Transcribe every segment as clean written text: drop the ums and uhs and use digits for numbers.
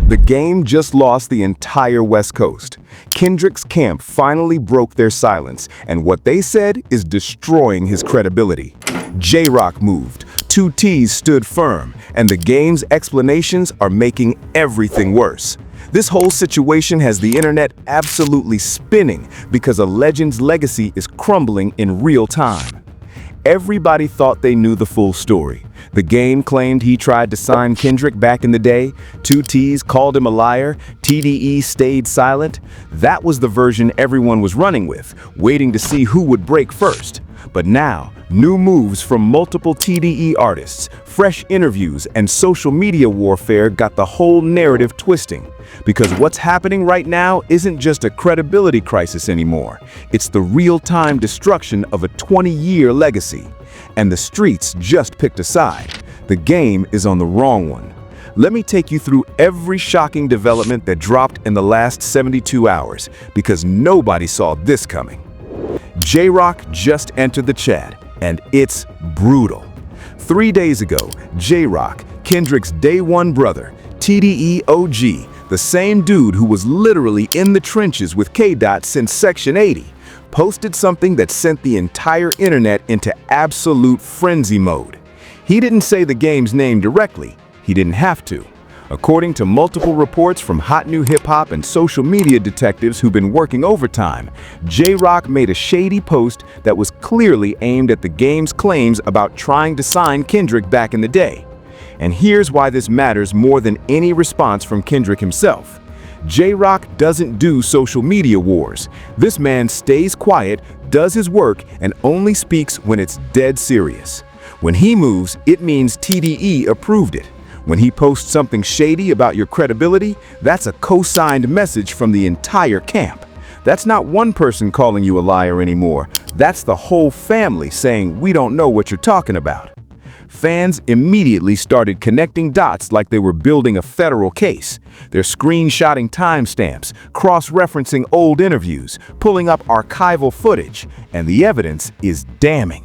The game just lost the entire West Coast. Kendrick's camp finally broke their silence, and what they said is destroying his credibility. J-Rock moved, 2Ts stood firm, and the game's explanations are making everything worse. This whole situation has the internet absolutely spinning because a legend's legacy is crumbling in real time. Everybody thought they knew the full story. The game claimed he tried to sign Kendrick back in the day, 2Ts called him a liar, TDE stayed silent. That was the version everyone was running with, waiting to see who would break first. But now, new moves from multiple TDE artists, fresh interviews, and social media warfare got the whole narrative twisting. Because what's happening right now isn't just a credibility crisis anymore. It's the real-time destruction of a 20-year legacy. And the streets just picked a side. The game is on the wrong one. Let me take you through every shocking development that dropped in the last 72 hours, because nobody saw this coming. J-Rock just entered the chat, and it's brutal. 3 days ago, J-Rock, Kendrick's day one brother, TDE OG, the same dude who was literally in the trenches with K-Dot since Section 80, posted something that sent the entire internet into absolute frenzy mode. He didn't say the game's name directly. He didn't have to. According to multiple reports from hot new hip-hop and social media detectives who've been working overtime, J-Rock made a shady post that was clearly aimed at the game's claims about trying to sign Kendrick back in the day. And here's why this matters more than any response from Kendrick himself. J-Rock doesn't do social media wars. This man stays quiet, does his work, and only speaks when it's dead serious. When he moves, it means TDE approved it. When he posts something shady about your credibility, that's a co-signed message from the entire camp. That's not one person calling you a liar anymore. That's the whole family saying, "We don't know what you're talking about." Fans immediately started connecting dots like they were building a federal case. They're screenshotting timestamps, cross-referencing old interviews, pulling up archival footage, and the evidence is damning.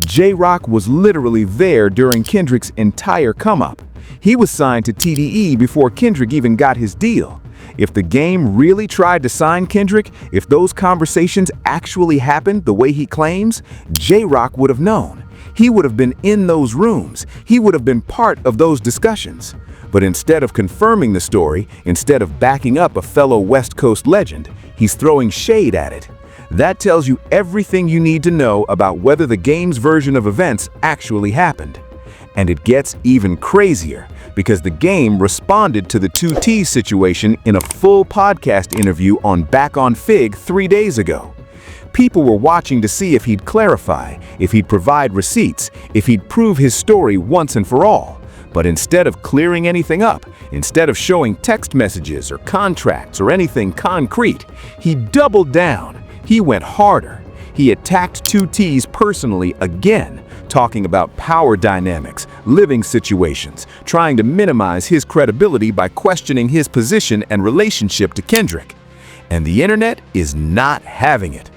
J-Rock was literally there during Kendrick's entire come-up. He was signed to TDE before Kendrick even got his deal. If the game really tried to sign Kendrick, if those conversations actually happened the way he claims, J-Rock would have known. He would have been in those rooms. He would have been part of those discussions. But instead of confirming the story, instead of backing up a fellow West Coast legend, he's throwing shade at it. That tells you everything you need to know about whether the game's version of events actually happened. And it gets even crazier, because the game responded to the 2T situation in a full podcast interview on Back on Fig 3 days ago. People were watching to see if he'd clarify, if he'd provide receipts, if he'd prove his story once and for all. But instead of clearing anything up, instead of showing text messages or contracts or anything concrete, he doubled down. He went harder. He attacked 2Ts personally again, talking about power dynamics, living situations, trying to minimize his credibility by questioning his position and relationship to Kendrick. And the internet is not having it.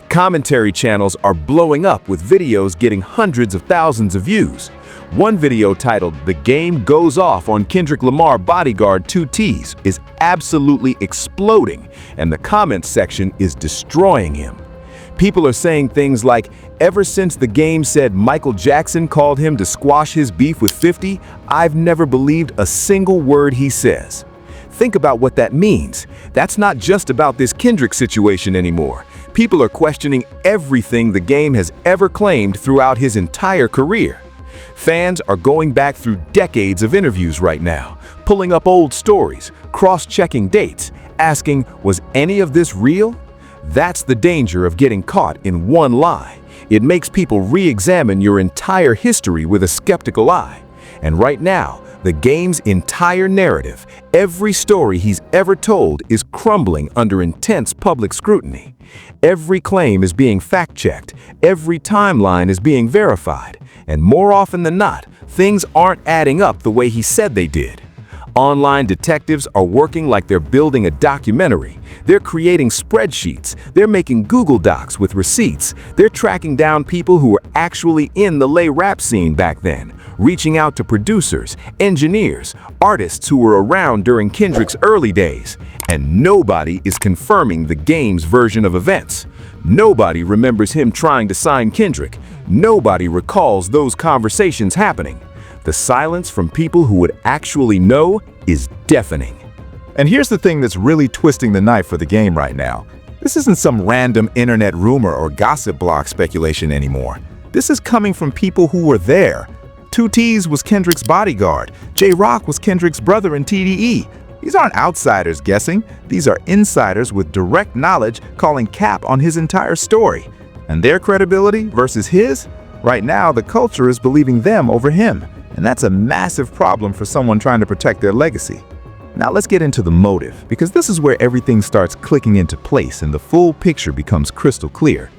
Commentary channels are blowing up with videos getting hundreds of thousands of views. One video titled "The Game Goes Off on Kendrick Lamar Bodyguard 2Ts" is absolutely exploding, and the comments section is destroying him. People are saying things like, "Ever since the game said Michael Jackson called him to squash his beef with 50, I've never believed a single word he says." Think about what that means. That's not just about this Kendrick situation anymore. People are questioning everything the game has ever claimed throughout his entire career. Fans are going back through decades of interviews right now, pulling up old stories, cross-checking dates, asking, was any of this real? That's the danger of getting caught in one lie. It makes people re-examine your entire history with a skeptical eye. And right now, the game's entire narrative, every story he's ever told, is crumbling under intense public scrutiny. Every claim is being fact-checked, every timeline is being verified, and more often than not, things aren't adding up the way he said they did. Online detectives are working like they're building a documentary. They're creating spreadsheets. They're making Google Docs with receipts. They're tracking down people who were actually in the lay rap scene back then, reaching out to producers, engineers, artists who were around during Kendrick's early days. And nobody is confirming the game's version of events. Nobody remembers him trying to sign Kendrick. Nobody recalls those conversations happening. The silence from people who would actually know is deafening. And here's the thing that's really twisting the knife for the game right now. This isn't some random internet rumor or gossip blog speculation anymore. This is coming from people who were there. 2T's was Kendrick's bodyguard. J-Rock was Kendrick's brother in TDE. These aren't outsiders guessing. These are insiders with direct knowledge calling cap on his entire story. And their credibility versus his? Right now, the culture is believing them over him. And that's a massive problem for someone trying to protect their legacy. Now let's get into the motive, because this is where everything starts clicking into place and the full picture becomes crystal clear.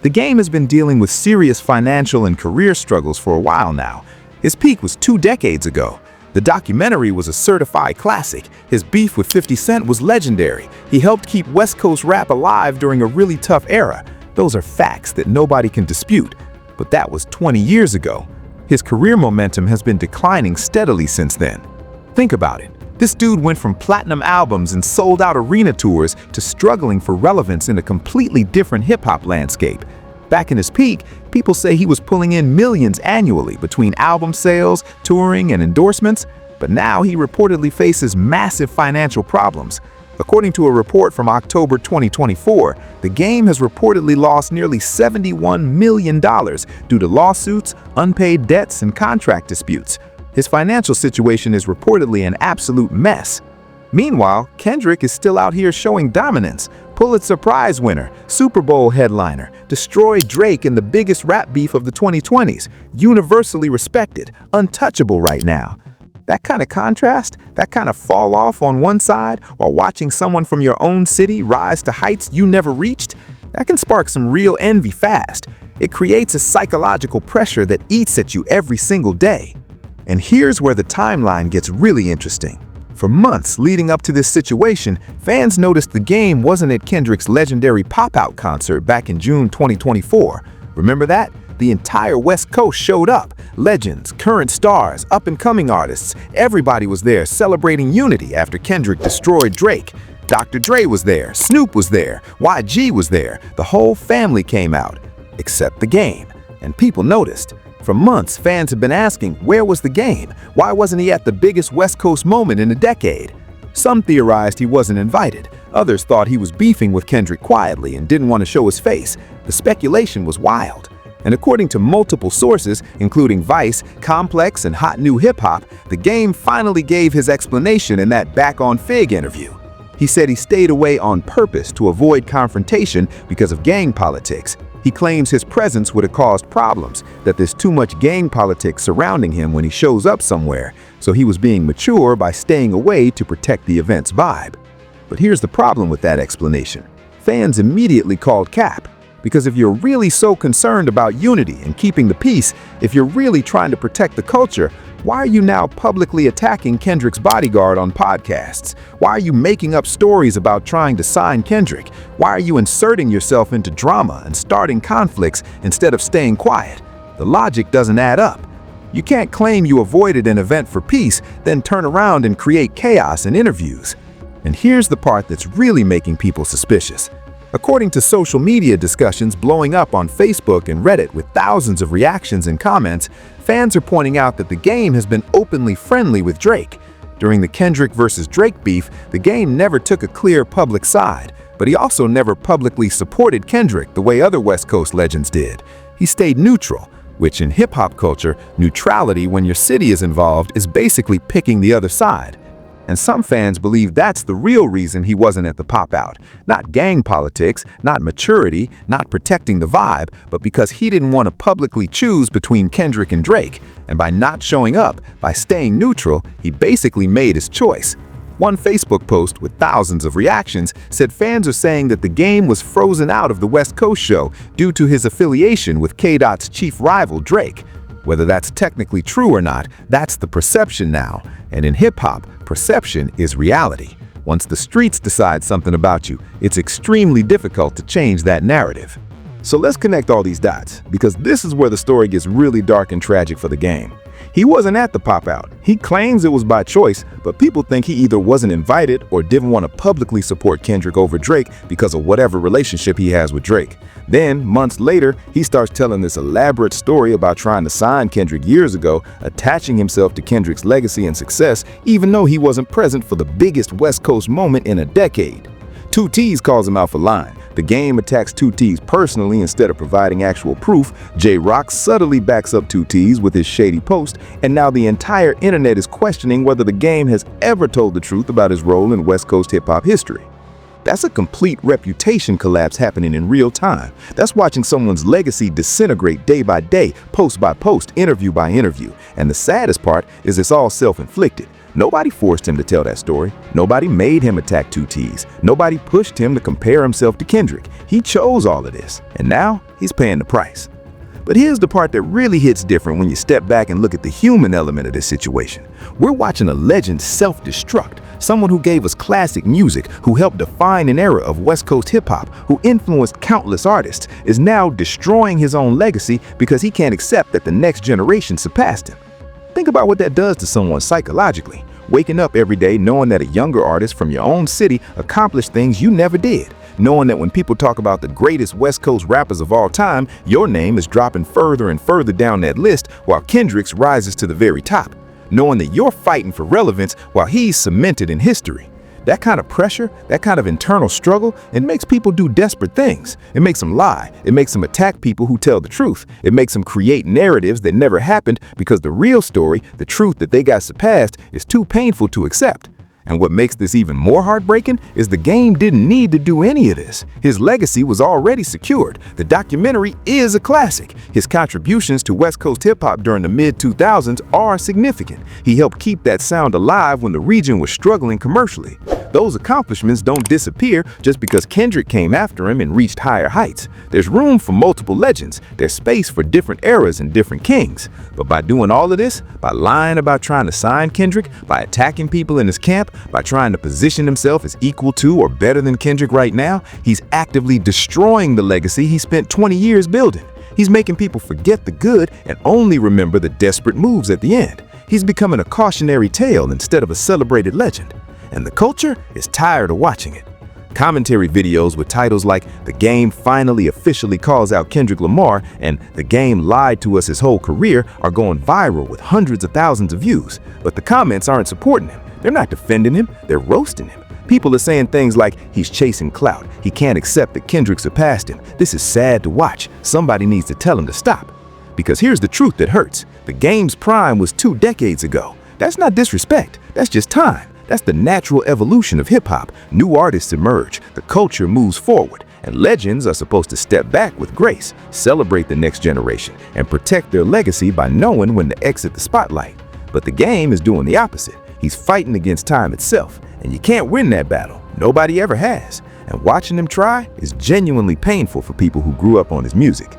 The game has been dealing with serious financial and career struggles for a while now. His peak was 2 decades ago. The documentary was a certified classic. His beef with 50 Cent was legendary. He helped keep West Coast rap alive during a really tough era. Those are facts that nobody can dispute. But that was 20 years ago. His career momentum has been declining steadily since then. Think about it. This dude went from platinum albums and sold-out arena tours to struggling for relevance in a completely different hip-hop landscape. Back in his peak, people say he was pulling in millions annually between album sales, touring, and endorsements, but now he reportedly faces massive financial problems. According to a report from October 2024, the game has reportedly lost nearly $71 million due to lawsuits, unpaid debts, and contract disputes. His financial situation is reportedly an absolute mess. Meanwhile, Kendrick is still out here showing dominance. Pulitzer Prize winner, Super Bowl headliner, destroyed Drake in the biggest rap beef of the 2020s, universally respected, untouchable right now. That kind of contrast, that kind of fall off on one side while watching someone from your own city rise to heights you never reached, that can spark some real envy fast. It creates a psychological pressure that eats at you every single day. And here's where the timeline gets really interesting. For months leading up to this situation, fans noticed the game wasn't at Kendrick's legendary pop-out concert back in June 2024. Remember that? The entire West Coast showed up. Legends, current stars, up-and-coming artists, everybody was there celebrating unity after Kendrick destroyed Drake. Dr. Dre was there, Snoop was there, YG was there. The whole family came out, except the game. And people noticed. For months, fans have been asking, where was the game? Why wasn't he at the biggest West Coast moment in a decade? Some theorized he wasn't invited. Others thought he was beefing with Kendrick quietly and didn't want to show his face. The speculation was wild. And according to multiple sources, including Vice, Complex, and Hot New Hip Hop, the game finally gave his explanation in that Back on Fig interview. He said he stayed away on purpose to avoid confrontation because of gang politics. He claims his presence would have caused problems, that there's too much gang politics surrounding him when he shows up somewhere, so he was being mature by staying away to protect the event's vibe. But here's the problem with that explanation. Fans immediately called cap. Because if you're really so concerned about unity and keeping the peace, if you're really trying to protect the culture, why are you now publicly attacking Kendrick's bodyguard on podcasts? Why are you making up stories about trying to sign Kendrick? Why are you inserting yourself into drama and starting conflicts instead of staying quiet? The logic doesn't add up. You can't claim you avoided an event for peace, then turn around and create chaos in interviews. And here's the part that's really making people suspicious. According to social media discussions blowing up on Facebook and Reddit with thousands of reactions and comments, fans are pointing out that the game has been openly friendly with Drake. During the Kendrick versus Drake beef, the game never took a clear public side, but he also never publicly supported Kendrick the way other West Coast legends did. He stayed neutral, which in hip-hop culture, neutrality when your city is involved is basically picking the other side. And some fans believe that's the real reason he wasn't at the pop-out. Not gang politics, not maturity, not protecting the vibe, but because he didn't want to publicly choose between Kendrick and Drake. And by not showing up, by staying neutral, he basically made his choice. One Facebook post with thousands of reactions said fans are saying that the game was frozen out of the West Coast show due to his affiliation with K-Dot's chief rival Drake. Whether that's technically true or not, that's the perception now. And in hip-hop, perception is reality. Once the streets decide something about you, it's extremely difficult to change that narrative. So let's connect all these dots, because this is where the story gets really dark and tragic for the game. He wasn't at the pop-out. He claims it was by choice, but people think he either wasn't invited or didn't want to publicly support Kendrick over Drake because of whatever relationship he has with Drake. Then, months later, he starts telling this elaborate story about trying to sign Kendrick years ago, attaching himself to Kendrick's legacy and success, even though he wasn't present for the biggest West Coast moment in a decade. 2T's calls him out for lying. The game attacks 2T's personally instead of providing actual proof. J-Rock subtly backs up 2T's with his shady post, and now the entire internet is questioning whether the game has ever told the truth about his role in West Coast hip-hop history. That's a complete reputation collapse happening in real time. That's watching someone's legacy disintegrate day by day, post by post, interview by interview. And the saddest part is it's all self-inflicted. Nobody forced him to tell that story. Nobody made him attack 2T's. Nobody pushed him to compare himself to Kendrick. He chose all of this, and now he's paying the price. But here's the part that really hits different when you step back and look at the human element of this situation. We're watching a legend self-destruct, someone who gave us classic music, who helped define an era of West Coast hip-hop, who influenced countless artists, is now destroying his own legacy because he can't accept that the next generation surpassed him. Think about what that does to someone psychologically. Waking up every day knowing that a younger artist from your own city accomplished things you never did. Knowing that when people talk about the greatest West Coast rappers of all time, your name is dropping further and further down that list while Kendrick's rises to the very top. Knowing that you're fighting for relevance while he's cemented in history. That kind of pressure, that kind of internal struggle, it makes people do desperate things. It makes them lie. It makes them attack people who tell the truth. It makes them create narratives that never happened because the real story, the truth that they got surpassed, is too painful to accept. And what makes this even more heartbreaking is the game didn't need to do any of this. His legacy was already secured. The documentary is a classic. His contributions to West Coast hip-hop during the mid-2000s are significant. He helped keep that sound alive when the region was struggling commercially. Those accomplishments don't disappear just because Kendrick came after him and reached higher heights. There's room for multiple legends. There's space for different eras and different kings. But by doing all of this, by lying about trying to sign Kendrick, by attacking people in his camp, by trying to position himself as equal to or better than Kendrick right now, he's actively destroying the legacy he spent 20 years building. He's making people forget the good and only remember the desperate moves at the end. He's becoming a cautionary tale instead of a celebrated legend. And the culture is tired of watching it. Commentary videos with titles like "The Game Finally Officially Calls Out Kendrick Lamar" and "The Game Lied to Us His Whole Career" are going viral with hundreds of thousands of views. But the comments aren't supporting him. They're not defending him, they're roasting him. People are saying things like, he's chasing clout, he can't accept that Kendrick surpassed him, this is sad to watch, somebody needs to tell him to stop. Because here's the truth that hurts. The game's prime was 2 decades ago. That's not disrespect, that's just time. That's the natural evolution of hip-hop. New artists emerge, the culture moves forward, and legends are supposed to step back with grace, celebrate the next generation, and protect their legacy by knowing when to exit the spotlight. But the game is doing the opposite. He's fighting against time itself, and you can't win that battle. Nobody ever has. And watching him try is genuinely painful for people who grew up on his music.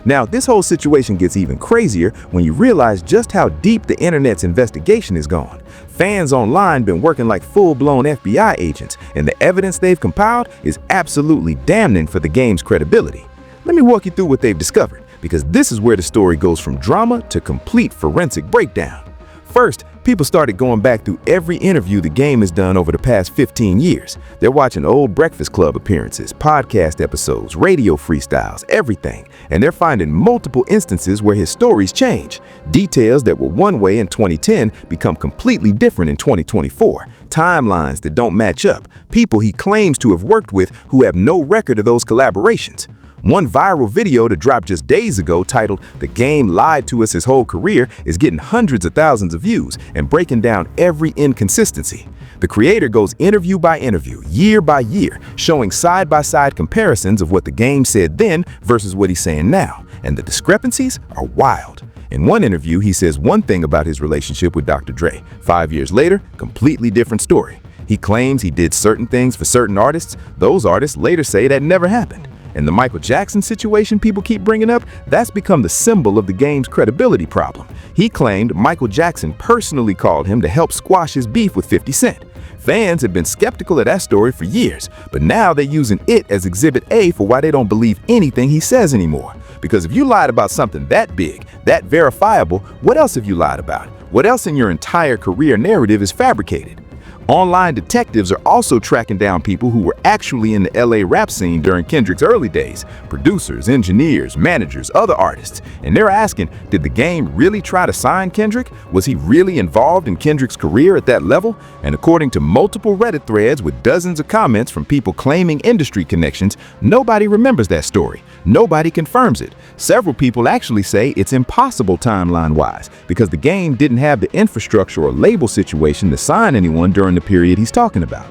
Now, this whole situation gets even crazier when you realize just how deep the internet's investigation has gone. Fans online been working like full-blown FBI agents, and the evidence they've compiled is absolutely damning for the game's credibility. Let me walk you through what they've discovered, because this is where the story goes from drama to complete forensic breakdown. First, people started going back through every interview the game has done over the past 15 years. They're watching old Breakfast Club appearances, podcast episodes, radio freestyles, everything. And they're finding multiple instances where his stories change. Details that were one way in 2010 become completely different in 2024. Timelines that don't match up. People he claims to have worked with who have no record of those collaborations. One viral video that dropped just days ago titled "The Game Lied to Us His Whole Career" is getting hundreds of thousands of views and breaking down every inconsistency. The creator goes interview by interview, year by year, showing side-by-side comparisons of what the game said then versus what he's saying now, and the discrepancies are wild. In one interview, he says one thing about his relationship with Dr. Dre. 5 years later, completely different story. He claims he did certain things for certain artists. Those artists later say that never happened. And the Michael Jackson situation people keep bringing up, that's become the symbol of the game's credibility problem. He claimed Michael Jackson personally called him to help squash his beef with 50 Cent. Fans have been skeptical of that story for years, but now they're using it as Exhibit A for why they don't believe anything he says anymore. Because if you lied about something that big, that verifiable, what else have you lied about? What else in your entire career narrative is fabricated? Online detectives are also tracking down people who were actually in the LA rap scene during Kendrick's early days, producers, engineers, managers, other artists, and they're asking, did the game really try to sign Kendrick? Was he really involved in Kendrick's career at that level? And according to multiple Reddit threads with dozens of comments from people claiming industry connections, nobody remembers that story. Nobody confirms it. Several people actually say it's impossible timeline-wise because the game didn't have the infrastructure or label situation to sign anyone during the period he's talking about.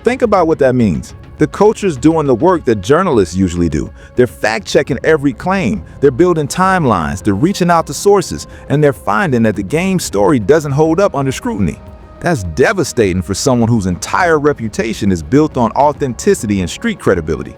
Think about what that means. The culture's doing the work that journalists usually do. They're fact-checking every claim. They're building timelines. They're reaching out to sources. And they're finding that the game's story doesn't hold up under scrutiny. That's devastating for someone whose entire reputation is built on authenticity and street credibility.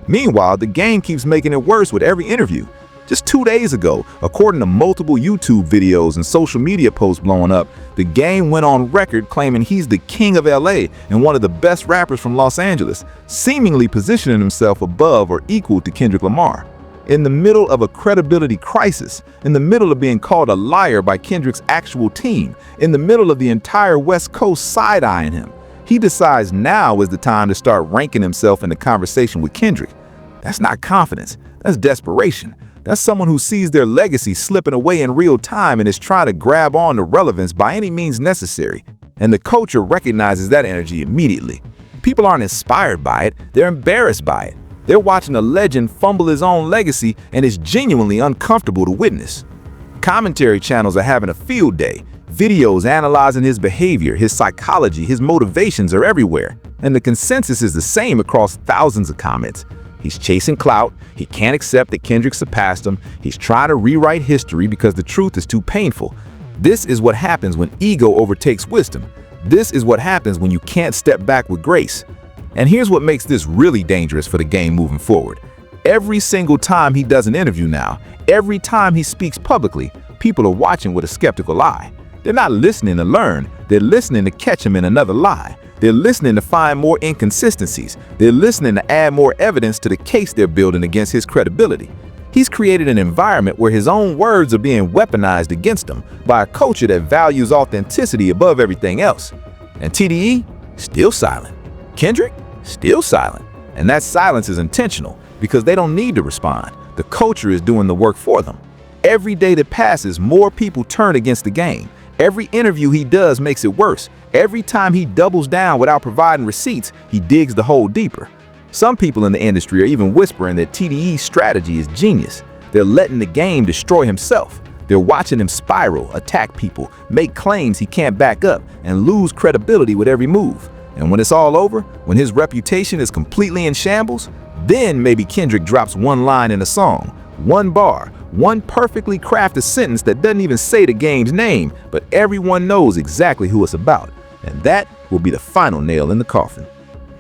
Meanwhile, the game keeps making it worse with every interview. Just 2 days ago, according to multiple YouTube videos and social media posts blowing up, the game went on record claiming he's the king of LA and one of the best rappers from Los Angeles, seemingly positioning himself above or equal to Kendrick Lamar. In the middle of a credibility crisis, in the middle of being called a liar by Kendrick's actual team, in the middle of the entire West Coast side-eyeing him, he decides now is the time to start ranking himself in the conversation with Kendrick. That's not confidence, that's desperation. That's someone who sees their legacy slipping away in real time and is trying to grab on to relevance by any means necessary. And the culture recognizes that energy immediately. People aren't inspired by it, they're embarrassed by it. They're watching a legend fumble his own legacy and it's genuinely uncomfortable to witness. Commentary channels are having a field day. Videos analyzing his behavior, his psychology, his motivations are everywhere. And the consensus is the same across thousands of comments. He's chasing clout, he can't accept that Kendrick surpassed him, he's trying to rewrite history because the truth is too painful. This is what happens when ego overtakes wisdom. This is what happens when you can't step back with grace. And here's what makes this really dangerous for the game moving forward. Every single time he does an interview now, every time he speaks publicly, people are watching with a skeptical eye. They're not listening to learn, they're listening to catch him in another lie. They're listening to find more inconsistencies. They're listening to add more evidence to the case they're building against his credibility. He's created an environment where his own words are being weaponized against him by a culture that values authenticity above everything else. And TDE, still silent. Kendrick, still silent. And that silence is intentional because they don't need to respond. The culture is doing the work for them. Every day that passes, more people turn against the game. Every interview he does makes it worse. Every time he doubles down without providing receipts, he digs the hole deeper. Some people in the industry are even whispering that TDE's strategy is genius. They're letting the game destroy himself. They're watching him spiral, attack people, make claims he can't back up, and lose credibility with every move. And when it's all over, when his reputation is completely in shambles, then maybe Kendrick drops one line in a song, one bar, one perfectly crafted sentence that doesn't even say the game's name, but everyone knows exactly who it's about. And that will be the final nail in the coffin.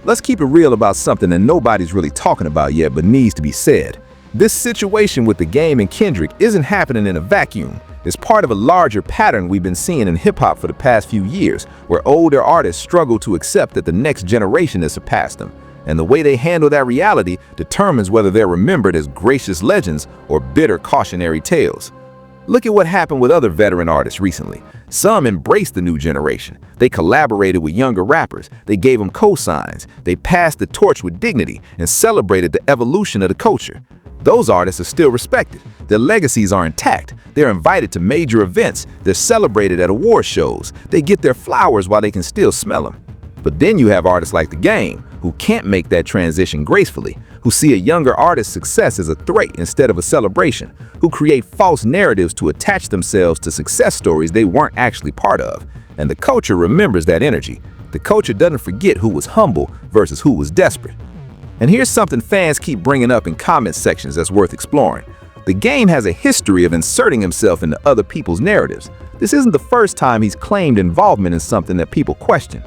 Let's keep it real about something that nobody's really talking about yet but needs to be said. This situation with the game and Kendrick isn't happening in a vacuum. It's part of a larger pattern we've been seeing in hip-hop for the past few years, where older artists struggle to accept that the next generation has surpassed them. And the way they handle that reality determines whether they're remembered as gracious legends or bitter cautionary tales. Look at what happened with other veteran artists recently. Some embraced the new generation. They collaborated with younger rappers. They gave them cosigns. They passed the torch with dignity and celebrated the evolution of the culture. Those artists are still respected. Their legacies are intact. They're invited to major events. They're celebrated at award shows. They get their flowers while they can still smell them. But then you have artists like The Game, who can't make that transition gracefully, who see a younger artist's success as a threat instead of a celebration, who create false narratives to attach themselves to success stories they weren't actually part of. And the culture remembers that energy. The culture doesn't forget who was humble versus who was desperate. And here's something fans keep bringing up in comment sections that's worth exploring. The Game has a history of inserting himself into other people's narratives. This isn't the first time he's claimed involvement in something that people question.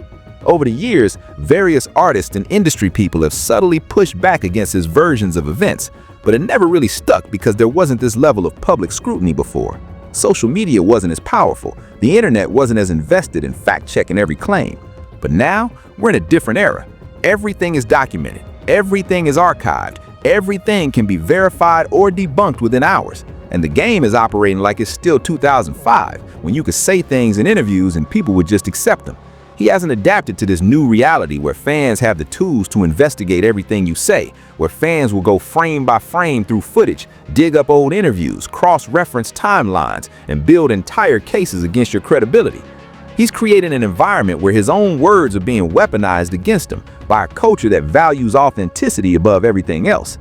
Over the years, various artists and industry people have subtly pushed back against his versions of events, but it never really stuck because there wasn't this level of public scrutiny before. Social media wasn't as powerful, the internet wasn't as invested in fact-checking every claim. But now, we're in a different era. Everything is documented, everything is archived, everything can be verified or debunked within hours. And the game is operating like it's still 2005, when you could say things in interviews and people would just accept them. He hasn't adapted to this new reality where fans have the tools to investigate everything you say, where fans will go frame by frame through footage, dig up old interviews, cross-reference timelines, and build entire cases against your credibility. He's creating an environment where his own words are being weaponized against him by a culture that values authenticity above everything else.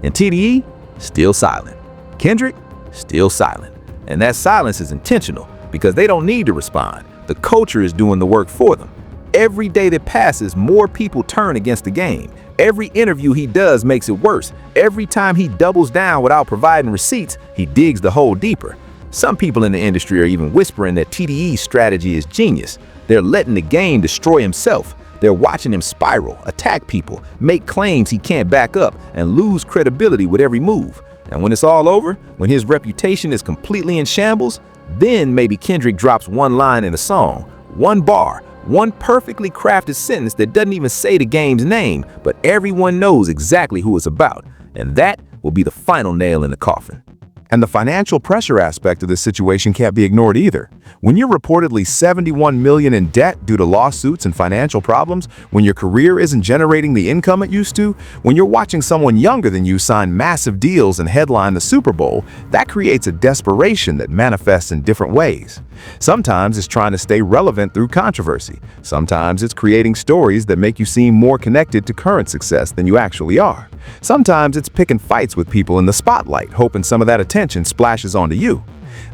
And TDE, still silent. Kendrick, still silent. And that silence is intentional because they don't need to respond. The culture is doing the work for them. Every day that passes, more people turn against the game. Every interview he does makes it worse. Every time he doubles down without providing receipts, he digs the hole deeper. Some people in the industry are even whispering that TDE's strategy is genius. They're letting the game destroy himself. They're watching him spiral, attack people, make claims he can't back up, and lose credibility with every move. And when it's all over, when his reputation is completely in shambles, then maybe Kendrick drops one line in a song, one bar, one perfectly crafted sentence that doesn't even say the game's name, but everyone knows exactly who it's about. And that will be the final nail in the coffin. And the financial pressure aspect of this situation can't be ignored either. When you're reportedly $71 million in debt due to lawsuits and financial problems, when your career isn't generating the income it used to, when you're watching someone younger than you sign massive deals and headline the Super Bowl, that creates a desperation that manifests in different ways. Sometimes it's trying to stay relevant through controversy. Sometimes it's creating stories that make you seem more connected to current success than you actually are. Sometimes it's picking fights with people in the spotlight, hoping some of that attention splashes onto you.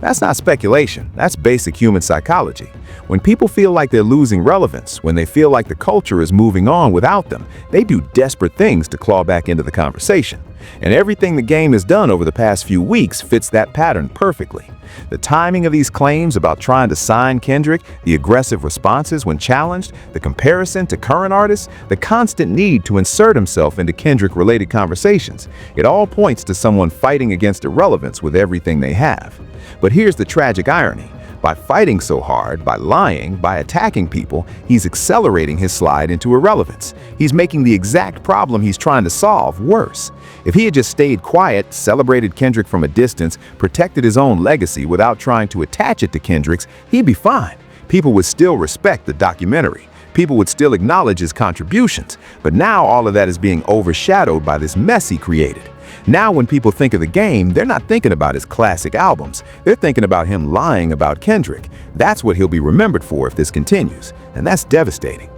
That's not speculation, that's basic human psychology. When people feel like they're losing relevance, when they feel like the culture is moving on without them, they do desperate things to claw back into the conversation. And everything the game has done over the past few weeks fits that pattern perfectly. The timing of these claims about trying to sign Kendrick, the aggressive responses when challenged, the comparison to current artists, the constant need to insert himself into Kendrick-related conversations, it all points to someone fighting against irrelevance with everything they have. But here's the tragic irony. By fighting so hard, by lying, by attacking people, he's accelerating his slide into irrelevance. He's making the exact problem he's trying to solve worse. If he had just stayed quiet, celebrated Kendrick from a distance, protected his own legacy without trying to attach it to Kendrick's, he'd be fine. People would still respect the documentary. People would still acknowledge his contributions. But now all of that is being overshadowed by this mess he created. Now when people think of the game, they're not thinking about his classic albums. They're thinking about him lying about Kendrick. That's what he'll be remembered for if this continues. And that's devastating.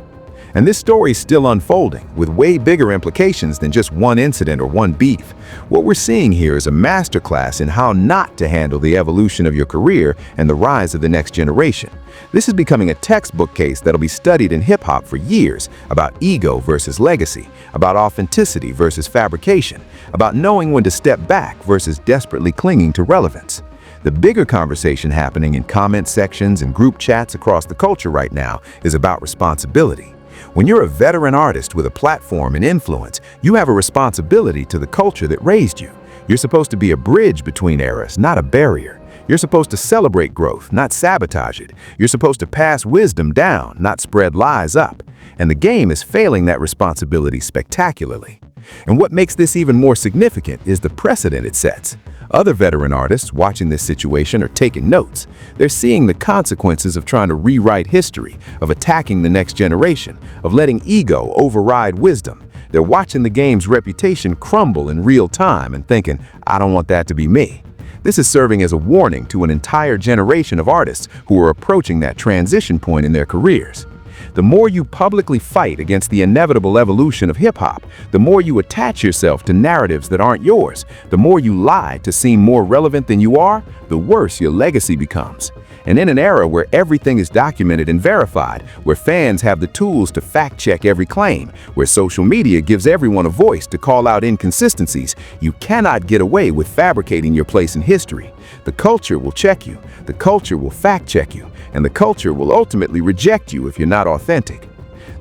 And this story is still unfolding, with way bigger implications than just one incident or one beef. What we're seeing here is a masterclass in how not to handle the evolution of your career and the rise of the next generation. This is becoming a textbook case that'll be studied in hip-hop for years, about ego versus legacy, about authenticity versus fabrication, about knowing when to step back versus desperately clinging to relevance. The bigger conversation happening in comment sections and group chats across the culture right now is about responsibility. When you're a veteran artist with a platform and influence, you have a responsibility to the culture that raised you. You're supposed to be a bridge between eras, not a barrier. You're supposed to celebrate growth, not sabotage it. You're supposed to pass wisdom down, not spread lies up. And the game is failing that responsibility spectacularly. And what makes this even more significant is the precedent it sets. Other veteran artists watching this situation are taking notes. They're seeing the consequences of trying to rewrite history, of attacking the next generation, of letting ego override wisdom. They're watching the game's reputation crumble in real time and thinking, I don't want that to be me. This is serving as a warning to an entire generation of artists who are approaching that transition point in their careers. The more you publicly fight against the inevitable evolution of hip-hop, the more you attach yourself to narratives that aren't yours, the more you lie to seem more relevant than you are, the worse your legacy becomes. And in an era where everything is documented and verified, where fans have the tools to fact-check every claim, where social media gives everyone a voice to call out inconsistencies, you cannot get away with fabricating your place in history. The culture will check you, the culture will fact-check you, and the culture will ultimately reject you if you're not authentic.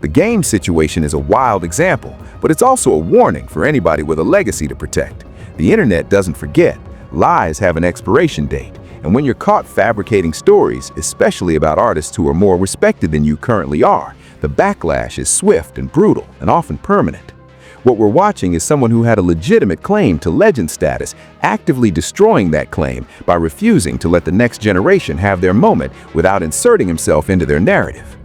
The game situation is a wild example, but it's also a warning for anybody with a legacy to protect. The internet doesn't forget. Lies have an expiration date, and when you're caught fabricating stories, especially about artists who are more respected than you currently are, the backlash is swift and brutal and often permanent. What we're watching is someone who had a legitimate claim to legend status, actively destroying that claim by refusing to let the next generation have their moment without inserting himself into their narrative.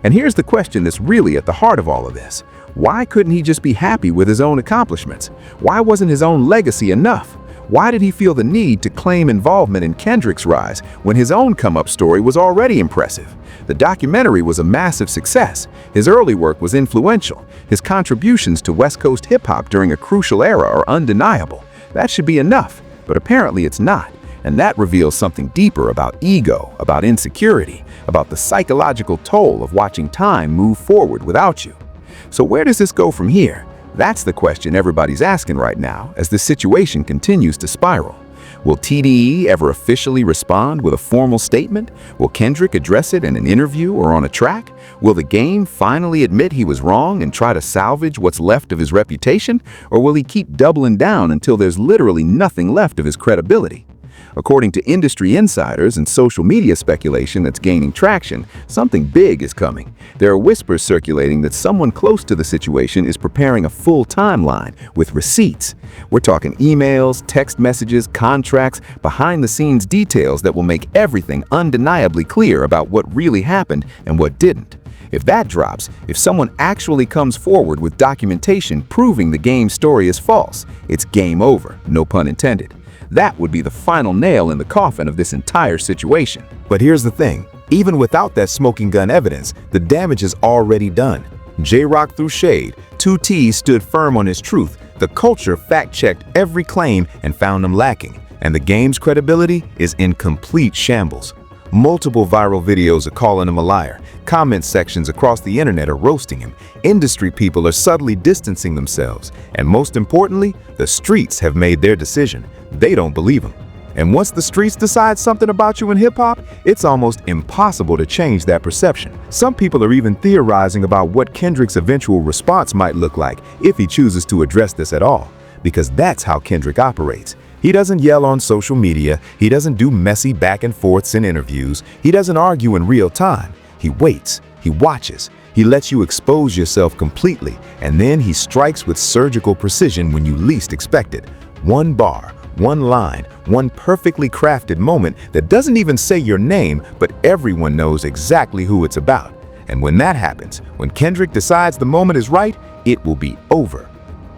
And here's the question that's really at the heart of all of this. Why couldn't he just be happy with his own accomplishments? Why wasn't his own legacy enough? Why did he feel the need to claim involvement in Kendrick's rise when his own come-up story was already impressive? The documentary was a massive success. His early work was influential. His contributions to West Coast hip-hop during a crucial era are undeniable. That should be enough, but apparently it's not. And that reveals something deeper about ego, about insecurity, about the psychological toll of watching time move forward without you. So where does this go from here? That's the question everybody's asking right now as the situation continues to spiral. Will TDE ever officially respond with a formal statement? Will Kendrick address it in an interview or on a track? Will the game finally admit he was wrong and try to salvage what's left of his reputation? Or will he keep doubling down until there's literally nothing left of his credibility? According to industry insiders and social media speculation that's gaining traction, something big is coming. There are whispers circulating that someone close to the situation is preparing a full timeline with receipts. We're talking emails, text messages, contracts, behind-the-scenes details that will make everything undeniably clear about what really happened and what didn't. If that drops, if someone actually comes forward with documentation proving the game's story is false, it's game over, no pun intended. That would be the final nail in the coffin of this entire situation. But here's the thing, even without that smoking gun evidence, the damage is already done. J-Rock threw shade, 2T stood firm on his truth, the culture fact-checked every claim and found him lacking, and the game's credibility is in complete shambles. Multiple viral videos are calling him a liar. Comment sections across the internet are roasting him. Industry people are subtly distancing themselves. And most importantly, the streets have made their decision. They don't believe him. And once the streets decide something about you in hip-hop, it's almost impossible to change that perception. Some people are even theorizing about what Kendrick's eventual response might look like if he chooses to address this at all. Because that's how Kendrick operates. He doesn't yell on social media, he doesn't do messy back and forths in interviews, he doesn't argue in real time. He waits, he watches, he lets you expose yourself completely, and then he strikes with surgical precision when you least expect it. One bar, one line, one perfectly crafted moment that doesn't even say your name, but everyone knows exactly who it's about. And when that happens, when Kendrick decides the moment is right, it will be over.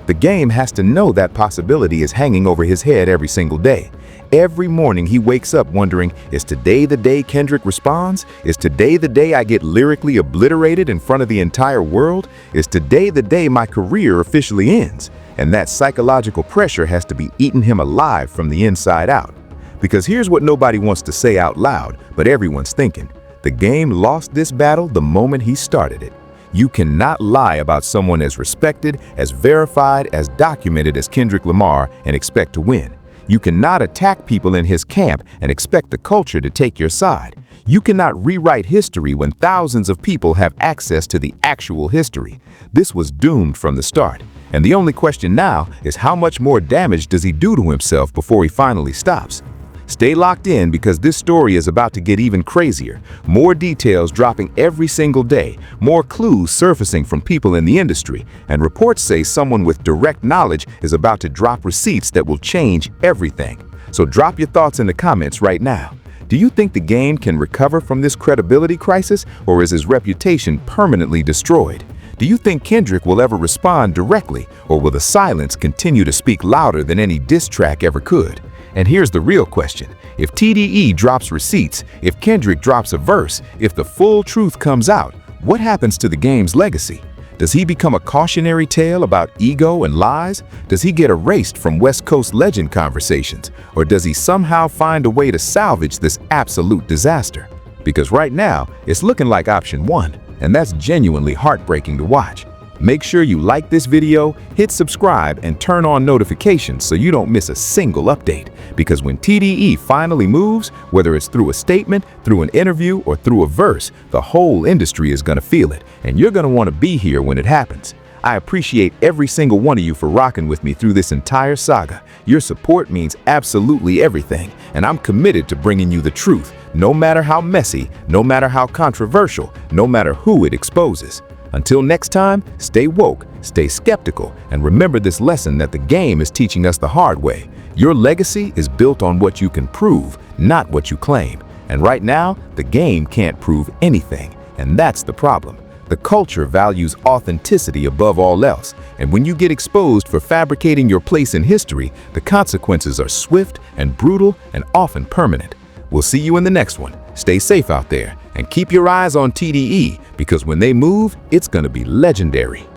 The game has to know that possibility is hanging over his head every single day. Every morning he wakes up wondering, is today the day Kendrick responds? Is today the day I get lyrically obliterated in front of the entire world? Is today the day my career officially ends? And that psychological pressure has to be eating him alive from the inside out. Because here's what nobody wants to say out loud, but everyone's thinking. The game lost this battle the moment he started it. You cannot lie about someone as respected, as verified, as documented as Kendrick Lamar and expect to win. You cannot attack people in his camp and expect the culture to take your side. You cannot rewrite history when thousands of people have access to the actual history. This was doomed from the start. And the only question now is how much more damage does he do to himself before he finally stops? Stay locked in because this story is about to get even crazier. More details dropping every single day, more clues surfacing from people in the industry, and reports say someone with direct knowledge is about to drop receipts that will change everything. So drop your thoughts in the comments right now. Do you think the game can recover from this credibility crisis, or is his reputation permanently destroyed? Do you think Kendrick will ever respond directly, or will the silence continue to speak louder than any diss track ever could? And here's the real question. If TDE drops receipts, if Kendrick drops a verse, if the full truth comes out, what happens to the game's legacy? Does he become a cautionary tale about ego and lies? Does he get erased from West Coast legend conversations? Or does he somehow find a way to salvage this absolute disaster? Because right now, it's looking like option one, and that's genuinely heartbreaking to watch. Make sure you like this video, hit subscribe, and turn on notifications so you don't miss a single update. Because when TDE finally moves, whether it's through a statement, through an interview, or through a verse, the whole industry is going to feel it, and you're going to want to be here when it happens. I appreciate every single one of you for rocking with me through this entire saga. Your support means absolutely everything, and I'm committed to bringing you the truth, no matter how messy, no matter how controversial, no matter who it exposes. Until next time, stay woke, stay skeptical, and remember this lesson that the game is teaching us the hard way. Your legacy is built on what you can prove, not what you claim. And right now, the game can't prove anything, and that's the problem. The culture values authenticity above all else, and when you get exposed for fabricating your place in history, the consequences are swift and brutal and often permanent. We'll see you in the next one. Stay safe out there, and keep your eyes on TDE, because when they move, it's going to be legendary.